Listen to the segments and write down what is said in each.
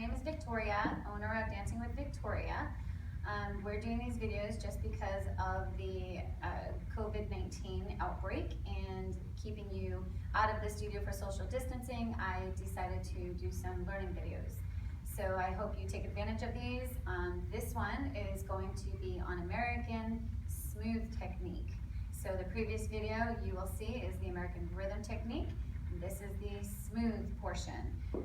name is Victoria, owner of Dancing with Victoria. We're doing these videos just because of the COVID-19 outbreak and keeping you out of the studio for social distancing. I decided to do some learning videos. So I hope you take advantage of these. This one is going to be on American smooth technique. So the previous video you will see is the American rhythm technique. This is the smooth portion.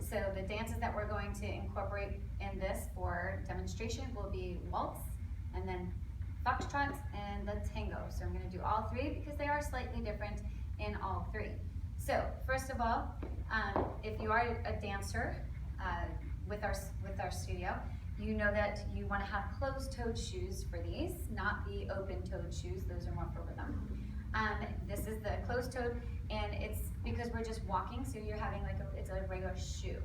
So the dances that we're going to incorporate in this for demonstration will be Waltz, and then Foxtrot, and the Tango. So I'm going to do all three because they are slightly different in all three. So first of all, if you are a dancer with our studio, you know that you want to have closed-toed shoes for these, not the open-toed shoes. Those are more for rhythm. This is the closed-toed, and it's because we're just walking, so you're having it's a regular shoe.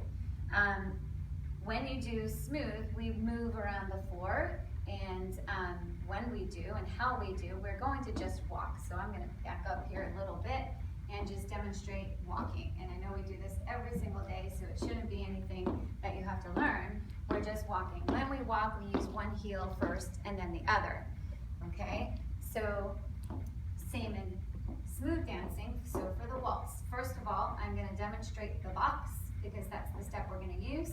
When you do smooth, we move around the floor, and when we do and how we do, we're going to just walk. So I'm going to back up here a little bit and just demonstrate walking. And I know we do this every single day, so it shouldn't be anything that you have to learn. We're just walking. When we walk, we use one heel first and then the other. Okay? So same in smooth dancing. So for the waltz, first of all, I'm going to demonstrate the box because that's the step we're going to use.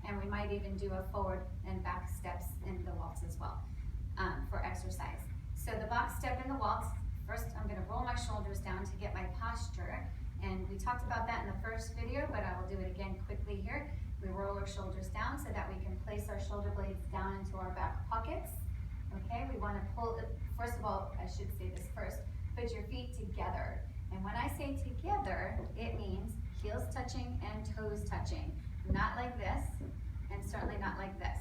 And we might even do a forward and back steps in the waltz as well for exercise. So the box step in the waltz, first I'm going to roll my shoulders down to get my posture. And we talked about that in the first video, but I will do it again quickly here. We roll our shoulders down so that we can place our shoulder blades down into our back pockets. Okay, we want to pull, first of all, I should say this first, put your feet together. And when I say together, it means heels touching and toes touching. Not like this, and certainly not like this.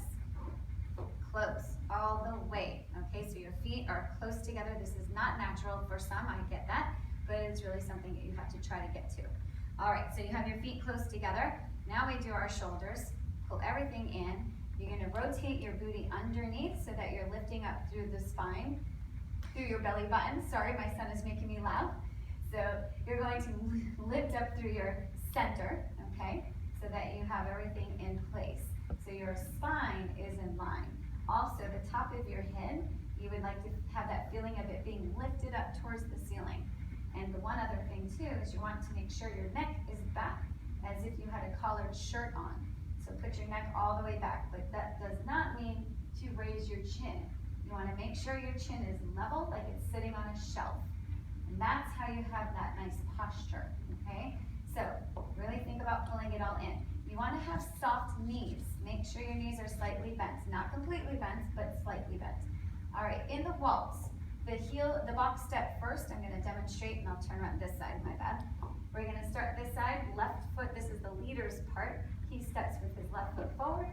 Close, all the way. Okay, so your feet are close together. This is not natural for some, I get that, but it's really something that you have to try to get to. All right, so you have your feet close together. Now we do our shoulders. Pull everything in. You're going to rotate your booty underneath so that you're lifting up through the spine, through your belly button. Sorry, my son is making me laugh. So you're going to lift up through your center, okay, so that you have everything in place. So your spine is in line. Also, the top of your head, you would like to have that feeling of it being lifted up towards the ceiling. And the one other thing too is you want to make sure your neck is back as if you had a collared shirt on. So put your neck all the way back, but that does not mean to raise your chin. You want to make sure your chin is level, like it's sitting on a shelf. And that's how you have that nice posture, okay? So really think about pulling it all in. You want to have soft knees. Make sure your knees are slightly bent. Not completely bent, but slightly bent. All right, in the waltz, the box step first, I'm going to demonstrate, and I'll turn around this side, my bad. We're going to start this side, left foot, this is the leader's part. He steps with his left foot forward,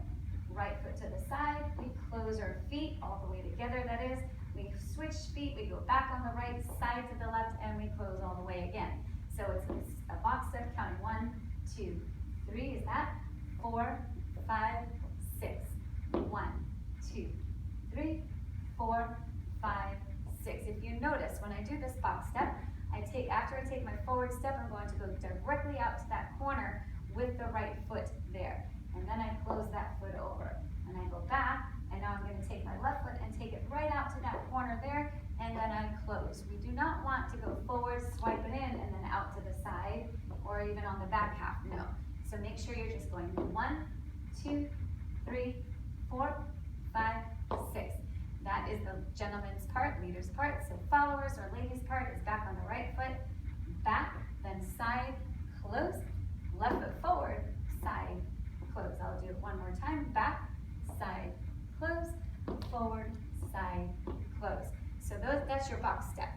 right foot to the side. We close our feet all the way together, that is. We switch feet, we go back on the right side to the left, and we close all the way again. So it's a box step counting 1, 2, 3, is that? 4, 5, 6. 1, 2, 3, 4, 5, 6. If you notice, when I do this box step, after I take my forward step, I'm going to go directly out to that corner with the right foot there. And then I close that foot over. And I go back, and now I'm going to take my left foot and take it right out to that corner there, and then I close. We do not want to go forward, swipe it in, and then out to the side, or even on the back half, no. So make sure you're just going 1, 2, 3, 4, 5, 6. That is the gentleman's part, leader's part. So followers or ladies' part is back on the right foot, back, then side, close, left foot forward, side, close. I'll do it one more time, back, side, close, forward, side, close. So that's your box step.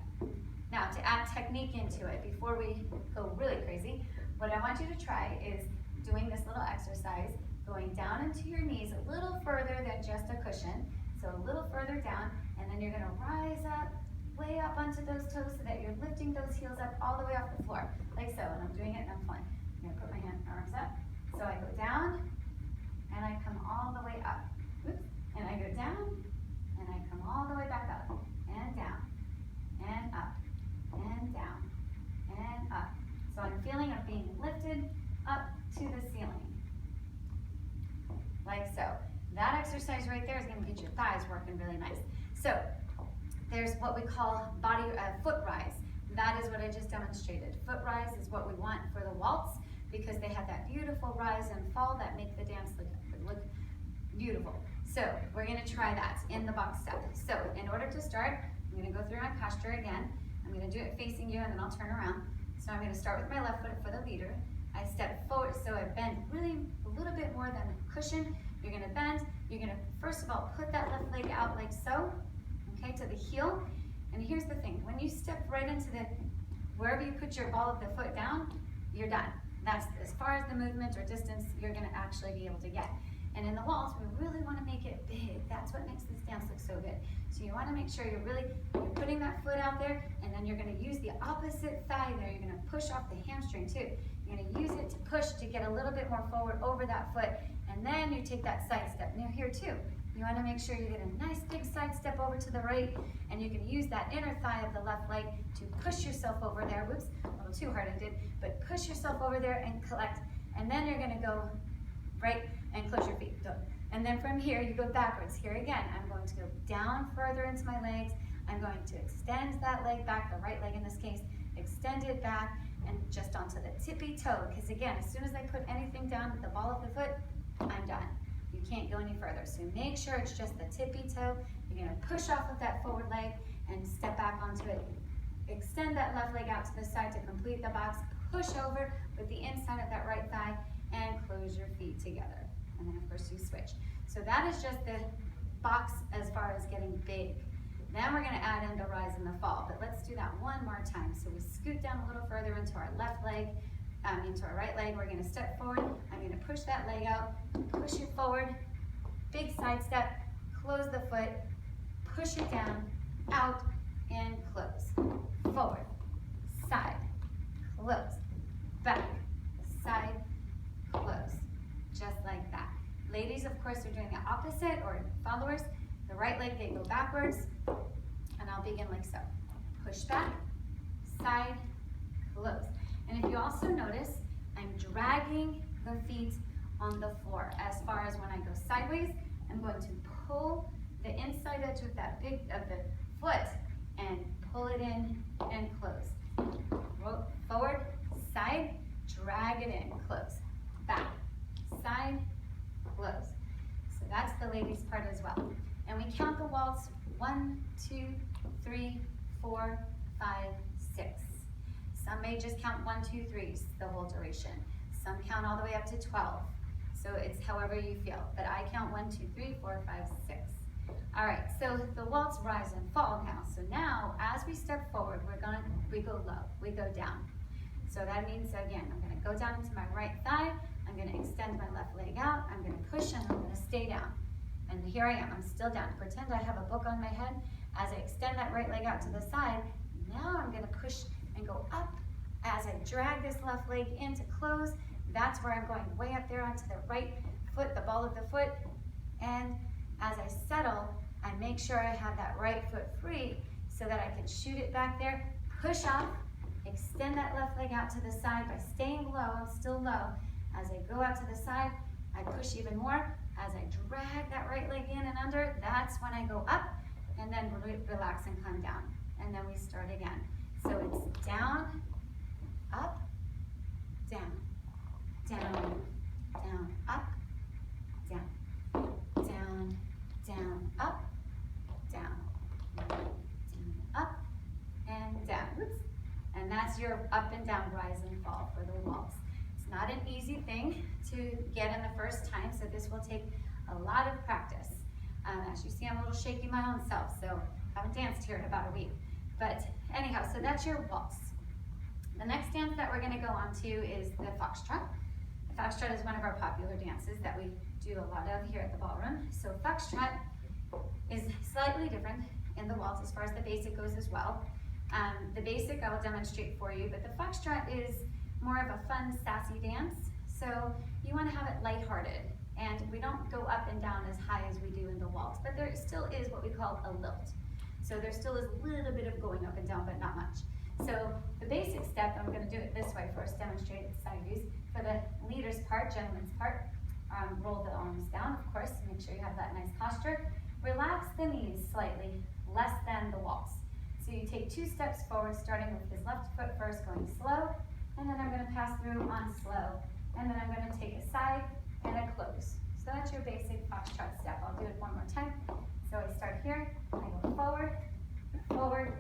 Now to add technique into it, before we go really crazy, what I want you to try is doing this little exercise, going down into your knees a little further than just a cushion. So a little further down, and then you're going to rise up, way up onto those toes so that you're lifting those heels up all the way off the floor, like so. And I'm doing it and I'm flying. I'm going to put my arms up. So I go down, and I come all the way up. Oops. And I go down, and I come all the way back up, and down, and up, and down, and up. So I'm feeling of being lifted up to the ceiling. like so. That exercise right there is gonna get your thighs working really nice. So there's what we call foot rise. That is what I just demonstrated. Foot rise is what we want for the waltz because they have that beautiful rise and fall that make the dance look beautiful. So we're gonna try that in the box step. So in order to start, I'm gonna go through my posture again. I'm gonna do it facing you and then I'll turn around. So I'm gonna start with my left foot for the leader. I step forward, so I bend really a little bit more than a cushion. You're gonna bend. You're gonna, first of all, put that left leg out like so, okay, to the heel. And here's the thing, when you step right into wherever you put your ball of the foot down, you're done. That's as far as the movement or distance you're gonna actually be able to get. And in the waltz, we really wanna make it big. That's what makes this dance look so good. So you wanna make sure you're putting that foot out there, and then you're gonna use the opposite thigh there. You're gonna push off the hamstring too. You're gonna use it to push to get a little bit more forward over that foot, and then you take that side step. Now here too, you wanna make sure you get a nice big side step over to the right, and you can use that inner thigh of the left leg to push yourself over there. Whoops, a little too hard I did, but push yourself over there and collect. And then you're gonna go right and close your feet. And then from here, you go backwards. Here again, I'm going to go down further into my legs. I'm going to extend that leg back, the right leg in this case, extend it back and just onto the tippy toe. Because again, as soon as I put anything down with the ball of the foot, I'm done. You can't go any further. So make sure it's just the tippy toe. You're gonna push off of that forward leg and step back onto it. Extend that left leg out to the side to complete the box. Push over with the inside of that right thigh and close your feet together. And then of course you switch. So that is just the box as far as getting big. Then we're gonna add in the rise and the fall, but let's do that one more time. So we scoot down a little further into our left leg, into our right leg. We're gonna step forward. I'm gonna push that leg out, push it forward, big side step, close the foot, push it down, out, and close. Forward, side, close, back, side, close. Just like that. Ladies, of course, are doing the opposite, or followers. The right leg, they go backwards, and I'll begin like so. Push back, side, close. And if you also notice, I'm dragging the feet on the floor. As far as when I go sideways, I'm going to pull the inside edge of that of the foot and pull it in and close. Forward, side, drag it in, close. Back, side, close. So that's the ladies' part as well. And we count the waltz 1, 2, 3, 4, 5, 6. Some may just count 1, 2, 3 the whole duration. Some count all the way up to 12. So it's however you feel. But I count 1, 2, 3, 4, 5, 6. All right, so the waltz rise and fall now. So now, as we step forward, we go low, we go down. So that means, again, I'm gonna go down into my right thigh, I'm gonna extend my left leg out, I'm gonna push and I'm gonna stay down. And here I am, I'm still down. Pretend I have a book on my head. As I extend that right leg out to the side, now I'm gonna push and go up. As I drag this left leg in to close, that's where I'm going way up there onto the right foot, the ball of the foot. And as I settle, I make sure I have that right foot free so that I can shoot it back there, push off, extend that left leg out to the side by staying low, I'm still low. As I go out to the side, I push even more. As I drag that right leg in and under, that's when I go up and then relax and come down. And then we start again. So it's down, up, down, down, down, up, down, down, down, up, down, down, up, and down. Oops. And that's your up and down rise and fall for the waltz. It's not an easy thing to get in the first time, so this will take a lot of practice. As you see, I'm a little shaky my own self, so I haven't danced here in about a week. But anyhow, so that's your waltz. The next dance that we're gonna go on to is the Foxtrot. The Foxtrot is one of our popular dances that we do a lot of here at the ballroom. So Foxtrot is slightly different in the waltz as far as the basic goes as well. The basic I will demonstrate for you, but the Foxtrot is more of a fun, sassy dance. So you want to have it lighthearted, and we don't go up and down as high as we do in the waltz, but there still is what we call a lilt. So there still is a little bit of going up and down, but not much. So the basic step, I'm going to do it this way first, demonstrate it side views. For the leader's part, gentleman's part, roll the arms down, of course, make sure you have that nice posture. Relax the knees slightly, less than the waltz. So you take 2 steps forward, starting with this left foot first, going slow, and then I'm gonna pass through on slow, and then I'm gonna take a side and a close. So that's your basic Foxtrot step. I'll do it one more time. So I start here, I go forward, forward,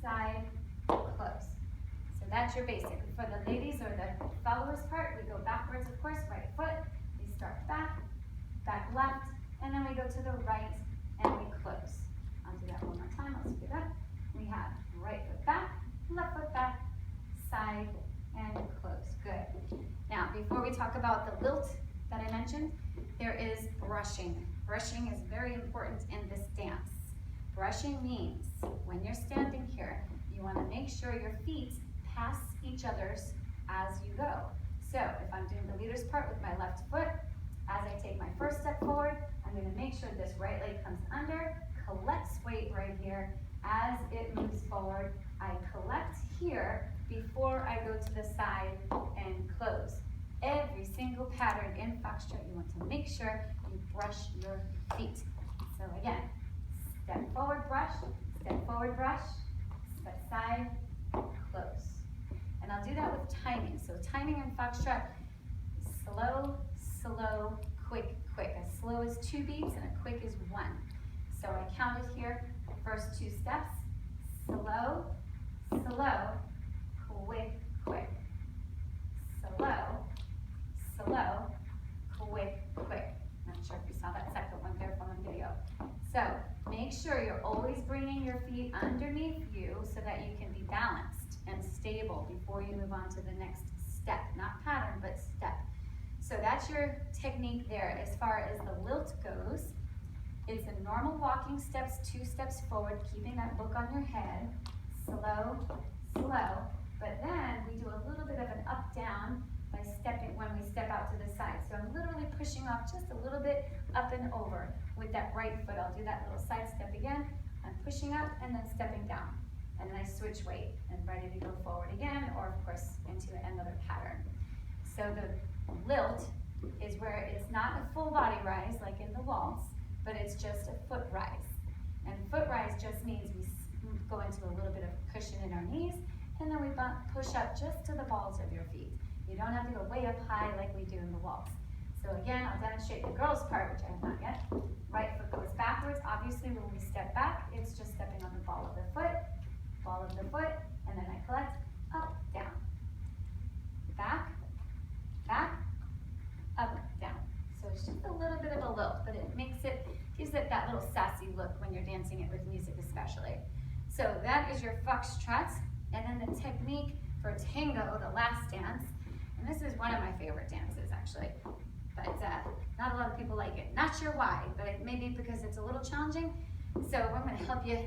side, close. So that's your basic. For the ladies or the followers part, we go backwards, of course, right foot. We start back, back left, and then we go to the right and we close. I'll do that one more time. Let's do that. We have right foot back, left foot back, side, and close. Good. Now, before we talk about the lilt that I mentioned, there is brushing. Brushing is very important in this dance. Brushing means when you're standing here, you want to make sure your feet pass each other's as you go. So if I'm doing the leader's part with my left foot, as I take my first step forward, I'm going to make sure this right leg comes under, collects weight right here. As it moves forward, I collect here before I go to the side and close. Every single pattern in Foxtrot, you want to make sure you brush your feet. So again, step forward, brush, step side, close. And I'll do that with timing. So timing in Foxtrot, slow, slow, quick, quick. As slow as 2 beats and a quick is 1. So I counted here, first 2 steps, slow, slow, quick, quick. Slow, slow, quick, quick. Not sure if you saw that second one there from the video. So make sure you're always bringing your feet underneath you so that you can be balanced and stable before you move on to the next step. Not pattern, but step. So that's your technique there. As far as the lilt goes, it's a normal walking steps, 2 steps forward, keeping that book on your head. Slow, slow. But then we do a little bit of an up-down by stepping when we step out to the side. So I'm literally pushing off just a little bit up and over with that right foot. I'll do that little side step again. I'm pushing up and then stepping down. And then I switch weight and ready to go forward again, or of course into another pattern. So the lilt is where it's not a full body rise like in the waltz, but it's just a foot rise. And foot rise just means we go into a little bit of cushion in our knees, and then we push up just to the balls of your feet. You don't have to go way up high like we do in the waltz. So again, I'll demonstrate the girls' part, which I have not yet. Right foot goes backwards. Obviously, when we step back, it's just stepping on the ball of the foot, and then I collect, up, down. Back, back, up, down. So it's just a little bit of a lilt, but it gives it that little sassy look when you're dancing it with music especially. So that is your Foxtrot, and then the technique for Tango, the last dance. And this is one of my favorite dances actually, but not a lot of people like it. Not sure why, but it may be because it's a little challenging. So I'm gonna help you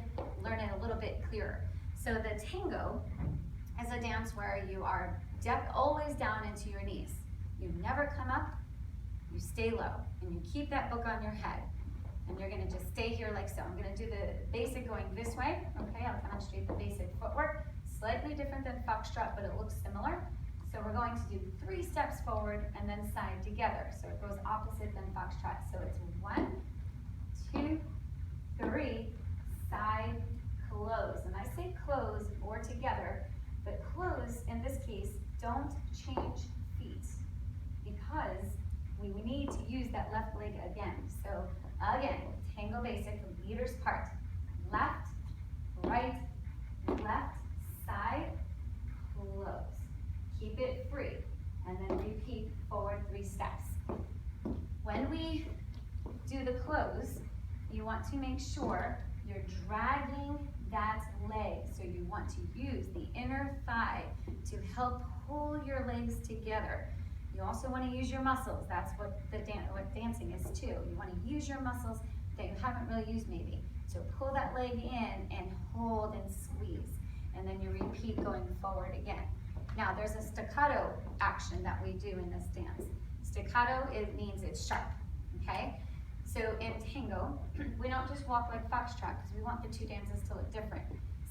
learn it a little bit clearer. So the Tango is a dance where you are always down into your knees. You never come up, you stay low, and you keep that book on your head. And you're gonna just stay here like so. I'm gonna do the basic going this way, okay? I'll demonstrate the basic footwork. Slightly different than Foxtrot, but it looks similar. So we're going to do 3 steps forward and then side together. So it goes opposite than Foxtrot. So it's 1, 2, 3, side, close. And I say close or together, but close in this case, don't change feet because we need to use that left leg again. So again, Tango basic, the leader's part. Left, right, left, side, close. Keep it free, and then repeat forward 3 steps. When we do the close, you want to make sure you're dragging that leg. So you want to use the inner thigh to help pull your legs together. You also want to use your muscles. That's what dancing is too. You want to use your muscles that you haven't really used maybe. So pull that leg in and hold and squeeze. And then you repeat going forward again. Now there's a staccato action that we do in this dance. Staccato, it means it's sharp, okay? So in Tango, we don't just walk like Foxtrot because we want the 2 dances to look different.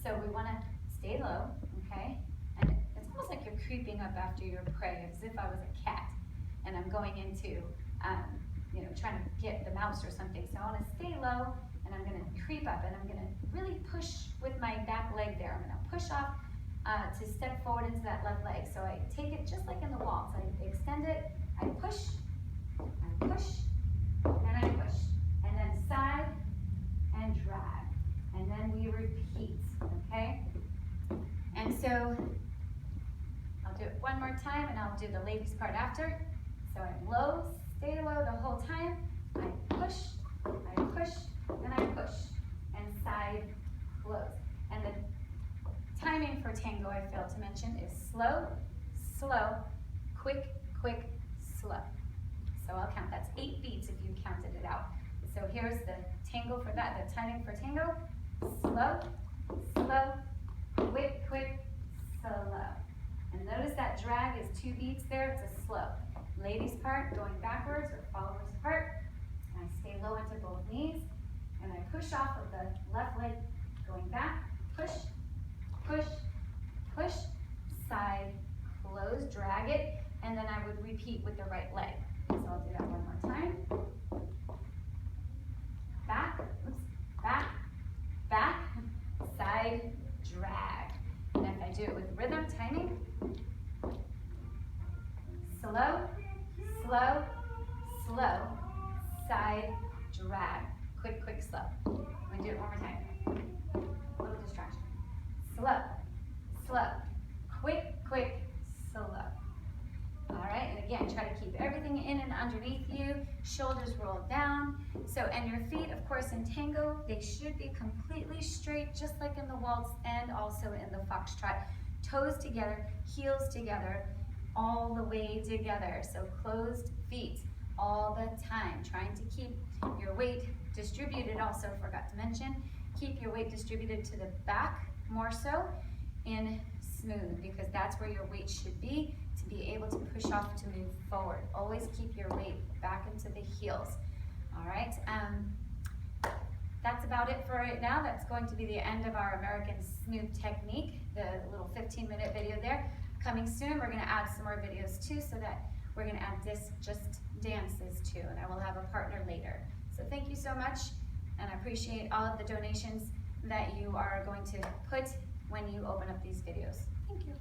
So we want to stay low, okay? And it's almost like you're creeping up after your prey, as if I was a cat and I'm going into mouse or something. So I want to stay low, and I'm going to creep up, and I'm going to really push with my back leg there. I'm going to push off to step forward into that left leg. So I take it just like in the waltz. I extend it, I push, and I push, and then side and drag, and then we repeat, okay? And so I'll do it one more time, and I'll do the ladies part after. So I'm low, stay low the whole time. I push, and I push, and side, close. And the timing for tango, I failed to mention, is slow, slow, quick, quick, slow. So I'll count. That's 8 beats if you counted it out. So here's the tango for that, the timing for tango. Slow, slow, quick, quick, slow. And notice that drag is 2 beats there. It's a slow. Ladies part, going backwards or followers part. And I stay low into both knees. And I push off of the left leg, going back, push, push, push, side, close, drag it, and then I would repeat with the right leg. So I'll do that one more time. Back, oops, back, back, side, drag. And if I do it with rhythm, timing, slow, slow, slow, side, drag. Quick, quick, slow. I'm gonna do it one more time. A little distraction. Slow, slow, quick, quick, slow. All right, and again, try to keep everything in and underneath you, shoulders rolled down. So, and your feet, of course, in tango, they should be completely straight, just like in the waltz and also in the foxtrot. Toes together, heels together, all the way together. So closed feet all the time, trying to keep your weight distributed. Also forgot to mention, keep your weight distributed to the back more so, and smooth, because that's where your weight should be to be able to push off to move forward. Always keep your weight back into the heels. All right, that's about it for right now. That's going to be the end of our American Smooth Technique, the little 15-minute video there. Coming soon, we're gonna add some more videos too, so that we're gonna add this just dances too, and I will have a partner later. So thank you so much, and I appreciate all of the donations that you are going to put when you open up these videos. Thank you.